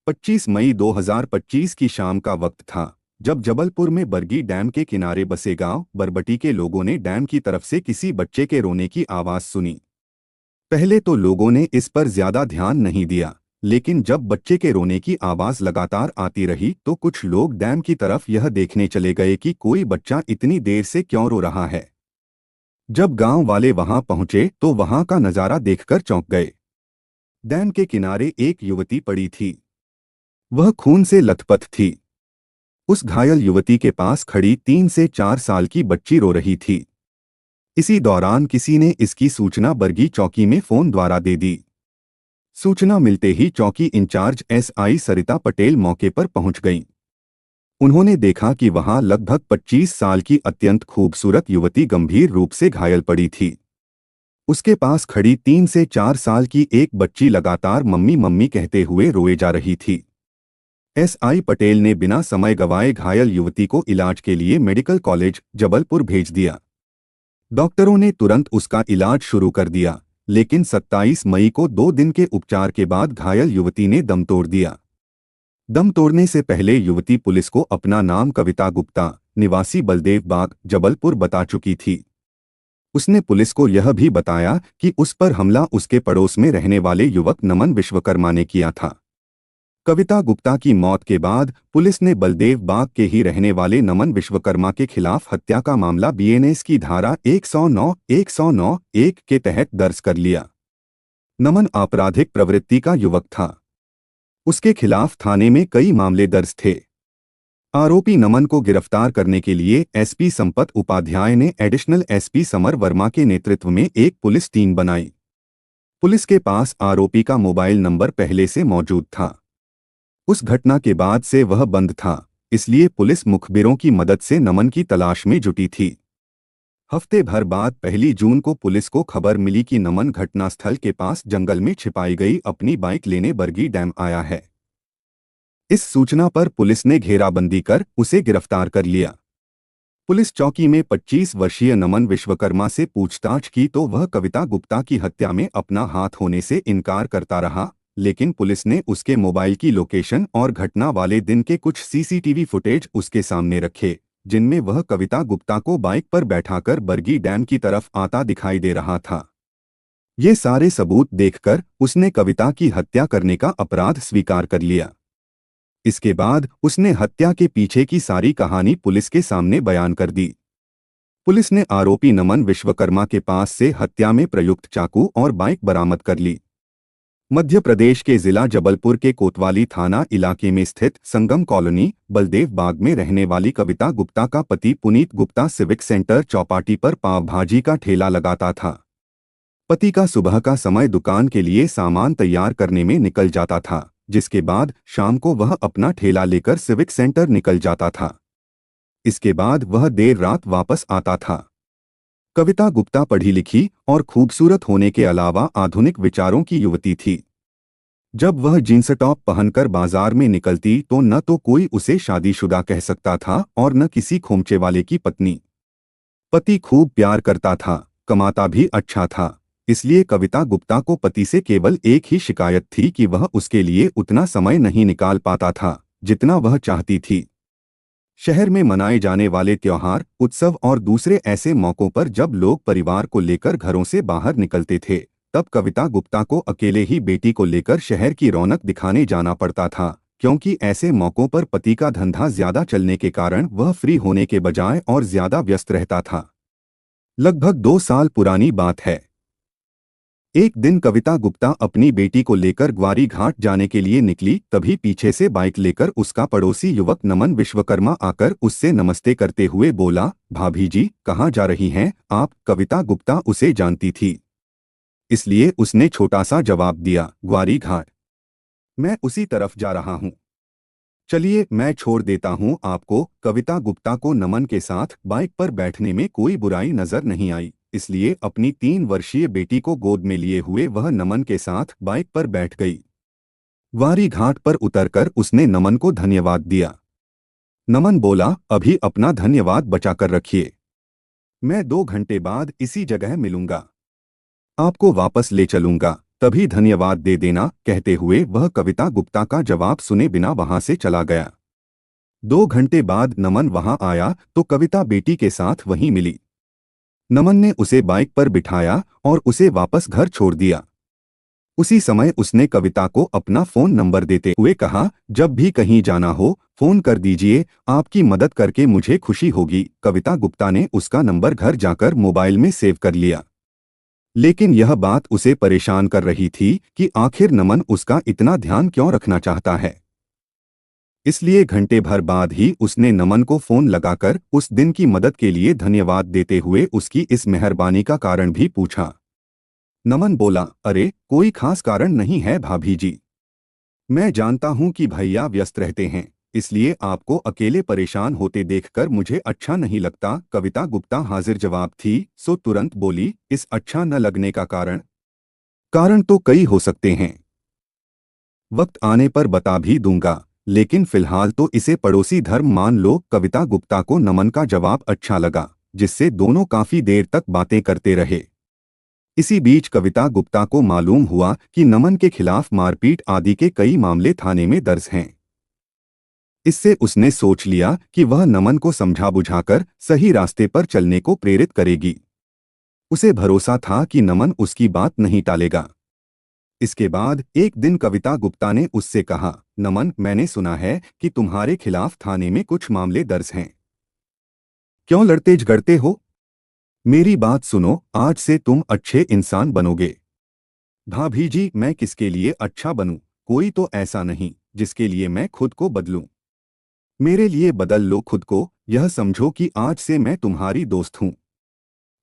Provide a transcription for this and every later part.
25 मई 2025 की शाम का वक्त था जब जबलपुर में बरगी डैम के किनारे बसे गांव बरबटी के लोगों ने डैम की तरफ से किसी बच्चे के रोने की आवाज सुनी। पहले तो लोगों ने इस पर ज्यादा ध्यान नहीं दिया, लेकिन जब बच्चे के रोने की आवाज लगातार आती रही तो कुछ लोग डैम की तरफ यह देखने चले गए कि कोई बच्चा इतनी देर से क्यों रो रहा है। जब गांव वाले वहां पहुंचे तो वहां का नजारा देखकर चौंक गए। डैम के किनारे एक युवती पड़ी थी। वह खून से लथपथ थी। उस घायल युवती के पास खड़ी 3 से 4 साल की बच्ची रो रही थी। इसी दौरान किसी ने इसकी सूचना बरगी चौकी में फोन द्वारा दे दी। सूचना मिलते ही चौकी इंचार्ज एसआई सरिता पटेल मौके पर पहुंच गईं। उन्होंने देखा कि वहां लगभग 25 साल की अत्यंत खूबसूरत युवती गंभीर रूप से घायल पड़ी थी। उसके पास खड़ी 3 से 4 साल की एक बच्ची लगातार मम्मी मम्मी कहते हुए रोए जा रही थी। एसआई पटेल ने बिना समय गंवाए घायल युवती को इलाज के लिए मेडिकल कॉलेज जबलपुर भेज दिया। डॉक्टरों ने तुरंत उसका इलाज शुरू कर दिया, लेकिन 27 मई को 2 दिन के उपचार के बाद घायल युवती ने दम तोड़ दिया। दम तोड़ने से पहले युवती पुलिस को अपना नाम कविता गुप्ता, निवासी बलदेव बाग, जबलपुर बता चुकी थी। उसने पुलिस को यह भी बताया कि उस पर हमला उसके पड़ोस में रहने वाले युवक नमन विश्वकर्मा ने किया था। कविता गुप्ता की मौत के बाद पुलिस ने बलदेव बाग के ही रहने वाले नमन विश्वकर्मा के खिलाफ हत्या का मामला बीएनएस की धारा 109(1) के तहत दर्ज कर लिया। नमन आपराधिक प्रवृत्ति का युवक था। उसके खिलाफ थाने में कई मामले दर्ज थे। आरोपी नमन को गिरफ्तार करने के लिए एसपी संपत उपाध्याय ने एडिशनल एसपी समर वर्मा के नेतृत्व में एक पुलिस टीम बनाई। पुलिस के पास आरोपी का मोबाइल नंबर पहले से मौजूद था। उस घटना के बाद से वह बंद था, इसलिए पुलिस मुखबिरों की मदद से नमन की तलाश में जुटी थी। हफ्ते भर बाद 1 जून को पुलिस को खबर मिली कि नमन घटनास्थल के पास जंगल में छिपाई गई अपनी बाइक लेने बरगी डैम आया है। इस सूचना पर पुलिस ने घेराबंदी कर उसे गिरफ्तार कर लिया। पुलिस चौकी में 25 वर्षीय नमन विश्वकर्मा से पूछताछ की तो वह कविता गुप्ता की हत्या में अपना हाथ होने से इनकार करता रहा, लेकिन पुलिस ने उसके मोबाइल की लोकेशन और घटना वाले दिन के कुछ सीसीटीवी फुटेज उसके सामने रखे, जिनमें वह कविता गुप्ता को बाइक पर बैठाकर बरगी डैम की तरफ आता दिखाई दे रहा था। ये सारे सबूत देखकर उसने कविता की हत्या करने का अपराध स्वीकार कर लिया। इसके बाद उसने हत्या के पीछे की सारी कहानी पुलिस के सामने बयान कर दी। पुलिस ने आरोपी नमन विश्वकर्मा के पास से हत्या में प्रयुक्त चाकू और बाइक बरामद कर ली। मध्य प्रदेश के जिला जबलपुर के कोतवाली थाना इलाके में स्थित संगम कॉलोनी बलदेव बाग में रहने वाली कविता गुप्ता का पति पुनीत गुप्ता सिविक सेंटर चौपाटी पर पाव भाजी का ठेला लगाता था। पति का सुबह का समय दुकान के लिए सामान तैयार करने में निकल जाता था, जिसके बाद शाम को वह अपना ठेला लेकर सिविक सेंटर निकल जाता था। इसके बाद वह देर रात वापस आता था। कविता गुप्ता पढ़ी लिखी और खूबसूरत होने के अलावा आधुनिक विचारों की युवती थी। जब वह जींस टॉप पहनकर बाजार में निकलती तो न तो कोई उसे शादीशुदा कह सकता था और न किसी खोमचे वाले की पत्नी। पति खूब प्यार करता था, कमाता भी अच्छा था, इसलिए कविता गुप्ता को पति से केवल एक ही शिकायत थी कि वह उसके लिए उतना समय नहीं निकाल पाता था जितना वह चाहती थी। शहर में मनाए जाने वाले त्योहार, उत्सव और दूसरे ऐसे मौकों पर जब लोग परिवार को लेकर घरों से बाहर निकलते थे, तब कविता गुप्ता को अकेले ही बेटी को लेकर शहर की रौनक दिखाने जाना पड़ता था, क्योंकि ऐसे मौकों पर पति का धंधा ज्यादा चलने के कारण वह फ्री होने के बजाय और ज्यादा व्यस्त रहता था। लगभग 2 साल पुरानी बात है। एक दिन कविता गुप्ता अपनी बेटी को लेकर ग्वारी घाट जाने के लिए निकली, तभी पीछे से बाइक लेकर उसका पड़ोसी युवक नमन विश्वकर्मा आकर उससे नमस्ते करते हुए बोला, भाभी जी कहाँ जा रही हैं आप? कविता गुप्ता उसे जानती थी, इसलिए उसने छोटा सा जवाब दिया, ग्वारी घाट। मैं उसी तरफ जा रहा हूँ, चलिए मैं छोड़ देता हूँ आपको। कविता गुप्ता को नमन के साथ बाइक पर बैठने में कोई बुराई नजर नहीं आई, इसलिए अपनी 3 वर्षीय बेटी को गोद में लिए हुए वह नमन के साथ बाइक पर बैठ गई। ग्वारी घाट पर उतरकर उसने नमन को धन्यवाद दिया। नमन बोला, अभी अपना धन्यवाद बचाकर रखिए, मैं 2 घंटे बाद इसी जगह मिलूंगा, आपको वापस ले चलूंगा। तभी धन्यवाद दे देना कहते हुए वह कविता गुप्ता का जवाब सुने बिना वहां से चला गया। 2 घंटे बाद नमन वहां आया तो कविता बेटी के साथ वहीं मिली। नमन ने उसे बाइक पर बिठाया और उसे वापस घर छोड़ दिया। उसी समय उसने कविता को अपना फोन नंबर देते हुए कहा, जब भी कहीं जाना हो फोन कर दीजिए, आपकी मदद करके मुझे खुशी होगी। कविता गुप्ता ने उसका नंबर घर जाकर मोबाइल में सेव कर लिया। लेकिन यह बात उसे परेशान कर रही थी कि आखिर नमन उसका इतना ध्यान क्यों रखना चाहता है। इसलिए घंटे भर बाद ही उसने नमन को फोन लगाकर उस दिन की मदद के लिए धन्यवाद देते हुए उसकी इस मेहरबानी का कारण भी पूछा। नमन बोला, अरे कोई खास कारण नहीं है भाभी जी। मैं जानता हूं कि भैया व्यस्त रहते हैं, इसलिए आपको अकेले परेशान होते देखकर मुझे अच्छा नहीं लगता। कविता गुप्ता हाजिर जवाब थी, सो तुरंत बोली, इस अच्छा न लगने का कारण? कारण तो कई हो सकते हैं, वक्त आने पर बता भी दूंगा, लेकिन फिलहाल तो इसे पड़ोसी धर्म मान लो। कविता गुप्ता को नमन का जवाब अच्छा लगा, जिससे दोनों काफी देर तक बातें करते रहे। इसी बीच कविता गुप्ता को मालूम हुआ कि नमन के खिलाफ मारपीट आदि के कई मामले थाने में दर्ज हैं। इससे उसने सोच लिया कि वह नमन को समझा बुझाकर सही रास्ते पर चलने को प्रेरित करेगी। उसे भरोसा था कि नमन उसकी बात नहीं टालेगा। इसके बाद एक दिन कविता गुप्ता ने उससे कहा, नमन, मैंने सुना है कि तुम्हारे खिलाफ थाने में कुछ मामले दर्ज हैं। क्यों लड़ते झगड़ते हो? मेरी बात सुनो, आज से तुम अच्छे इंसान बनोगे। भाभी जी, मैं किसके लिए अच्छा बनूं? कोई तो ऐसा नहीं जिसके लिए मैं खुद को बदलूं। मेरे लिए बदल लो खुद को, यह समझो कि आज से मैं तुम्हारी दोस्त हूं।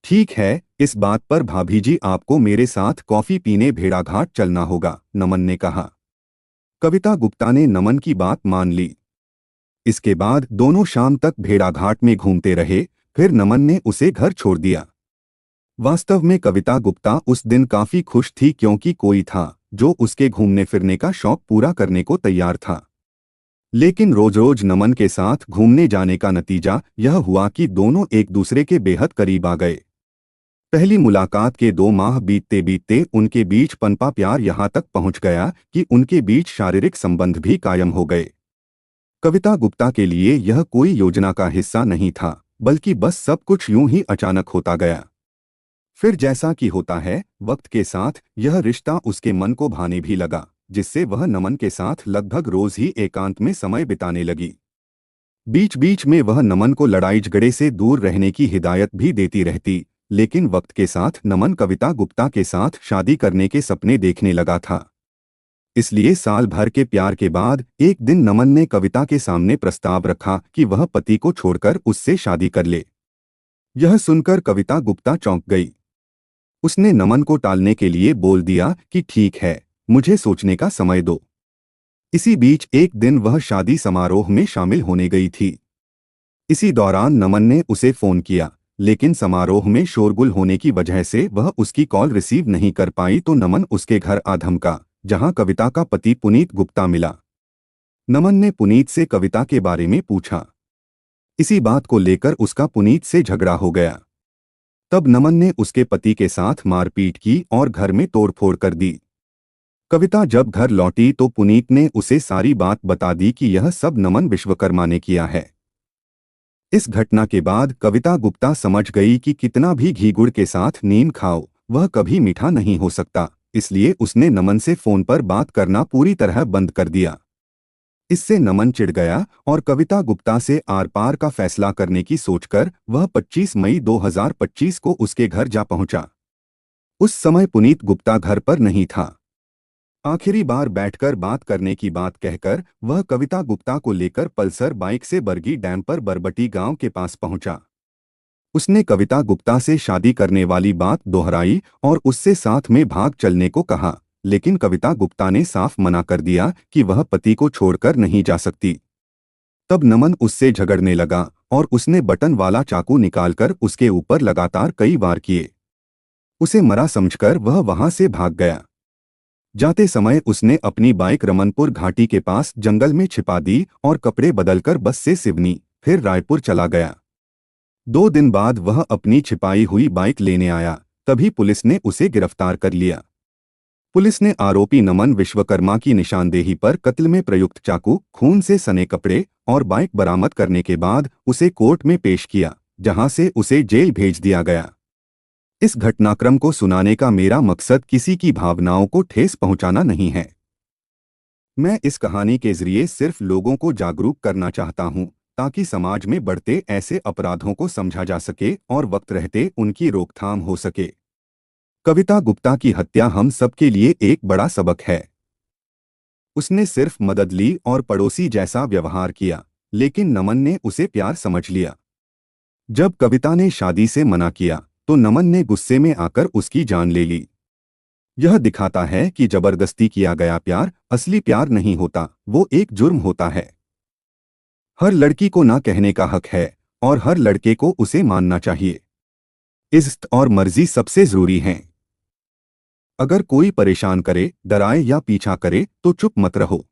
ठीक है, इस बात पर भाभी जी आपको मेरे साथ कॉफी पीने भेड़ाघाट चलना होगा, नमन ने कहा। कविता गुप्ता ने नमन की बात मान ली। इसके बाद दोनों शाम तक भेड़ाघाट में घूमते रहे, फिर नमन ने उसे घर छोड़ दिया। वास्तव में कविता गुप्ता उस दिन काफी खुश थी, क्योंकि कोई था जो उसके घूमने फिरने का शौक पूरा करने को तैयार था। लेकिन रोज रोज नमन के साथ घूमने जाने का नतीजा यह हुआ कि दोनों एक दूसरे के बेहद करीब आ गए। पहली मुलाकात के 2 माह बीतते बीतते उनके बीच पनपा प्यार यहाँ तक पहुँच गया कि उनके बीच शारीरिक संबंध भी कायम हो गए। कविता गुप्ता के लिए यह कोई योजना का हिस्सा नहीं था, बल्कि बस सब कुछ यूं ही अचानक होता गया। फिर जैसा कि होता है, वक्त के साथ यह रिश्ता उसके मन को भाने भी लगा, जिससे वह नमन के साथ लगभग रोज ही एकांत में समय बिताने लगी। बीच बीच में वह नमन को लड़ाई झगड़े से दूर रहने की हिदायत भी देती रहती, लेकिन वक्त के साथ नमन कविता गुप्ता के साथ शादी करने के सपने देखने लगा था। इसलिए साल भर के प्यार के बाद एक दिन नमन ने कविता के सामने प्रस्ताव रखा कि वह पति को छोड़कर उससे शादी कर ले। यह सुनकर कविता गुप्ता चौंक गई। उसने नमन को टालने के लिए बोल दिया कि ठीक है, मुझे सोचने का समय दो। इसी बीच एक दिन वह शादी समारोह में शामिल होने गई थी। इसी दौरान नमन ने उसे फोन किया, लेकिन समारोह में शोरगुल होने की वजह से वह उसकी कॉल रिसीव नहीं कर पाई, तो नमन उसके घर आ धमका, जहां कविता का पति पुनीत गुप्ता मिला। नमन ने पुनीत से कविता के बारे में पूछा। इसी बात को लेकर उसका पुनीत से झगड़ा हो गया। तब नमन ने उसके पति के साथ मारपीट की और घर में तोड़फोड़ कर दी। कविता जब घर लौटी तो पुनीत ने उसे सारी बात बता दी कि यह सब नमन विश्वकर्मा ने किया है। इस घटना के बाद कविता गुप्ता समझ गई कि कितना भी घी गुड़ के साथ नीम खाओ, वह कभी मीठा नहीं हो सकता। इसलिए उसने नमन से फोन पर बात करना पूरी तरह बंद कर दिया। इससे नमन चिढ़ गया और कविता गुप्ता से आर पार का फैसला करने की सोचकर वह 25 मई 2025 को उसके घर जा पहुंचा। उस समय पुनीत गुप्ता घर पर नहीं था। आखिरी बार बैठकर बात करने की बात कहकर वह कविता गुप्ता को लेकर पल्सर बाइक से बरगी डैम पर बरबटी गांव के पास पहुंचा। उसने कविता गुप्ता से शादी करने वाली बात दोहराई और उससे साथ में भाग चलने को कहा, लेकिन कविता गुप्ता ने साफ मना कर दिया कि वह पति को छोड़कर नहीं जा सकती। तब नमन उससे झगड़ने लगा और उसने बटन वाला चाकू निकालकर उसके ऊपर लगातार कई वार किए। उसे मरा समझकर वह वहां से भाग गया। जाते समय उसने अपनी बाइक रमनपुर घाटी के पास जंगल में छिपा दी और कपड़े बदलकर बस से सिवनी फिर रायपुर चला गया। 2 दिन बाद वह अपनी छिपाई हुई बाइक लेने आया, तभी पुलिस ने उसे गिरफ्तार कर लिया। पुलिस ने आरोपी नमन विश्वकर्मा की निशानदेही पर कत्ल में प्रयुक्त चाकू, खून से सने कपड़े और बाइक बरामद करने के बाद उसे कोर्ट में पेश किया, जहां से उसे जेल भेज दिया गया। इस घटनाक्रम को सुनाने का मेरा मकसद किसी की भावनाओं को ठेस पहुंचाना नहीं है। मैं इस कहानी के जरिए सिर्फ लोगों को जागरूक करना चाहता हूं, ताकि समाज में बढ़ते ऐसे अपराधों को समझा जा सके और वक्त रहते उनकी रोकथाम हो सके। कविता गुप्ता की हत्या हम सबके लिए एक बड़ा सबक है। उसने सिर्फ मदद ली और पड़ोसी जैसा व्यवहार किया, लेकिन नमन ने उसे प्यार समझ लिया। जब कविता ने शादी से मना किया, तो नमन ने गुस्से में आकर उसकी जान ले ली। यह दिखाता है कि जबरदस्ती किया गया प्यार असली प्यार नहीं होता, वो एक जुर्म होता है। हर लड़की को ना कहने का हक है और हर लड़के को उसे मानना चाहिए। इज्जत और मर्जी सबसे जरूरी हैं। अगर कोई परेशान करे, डराए या पीछा करे तो चुप मत रहो।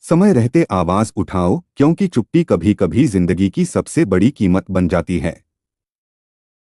समय रहते आवाज उठाओ, क्योंकि चुप्पी कभी कभी जिंदगी की सबसे बड़ी कीमत बन जाती है।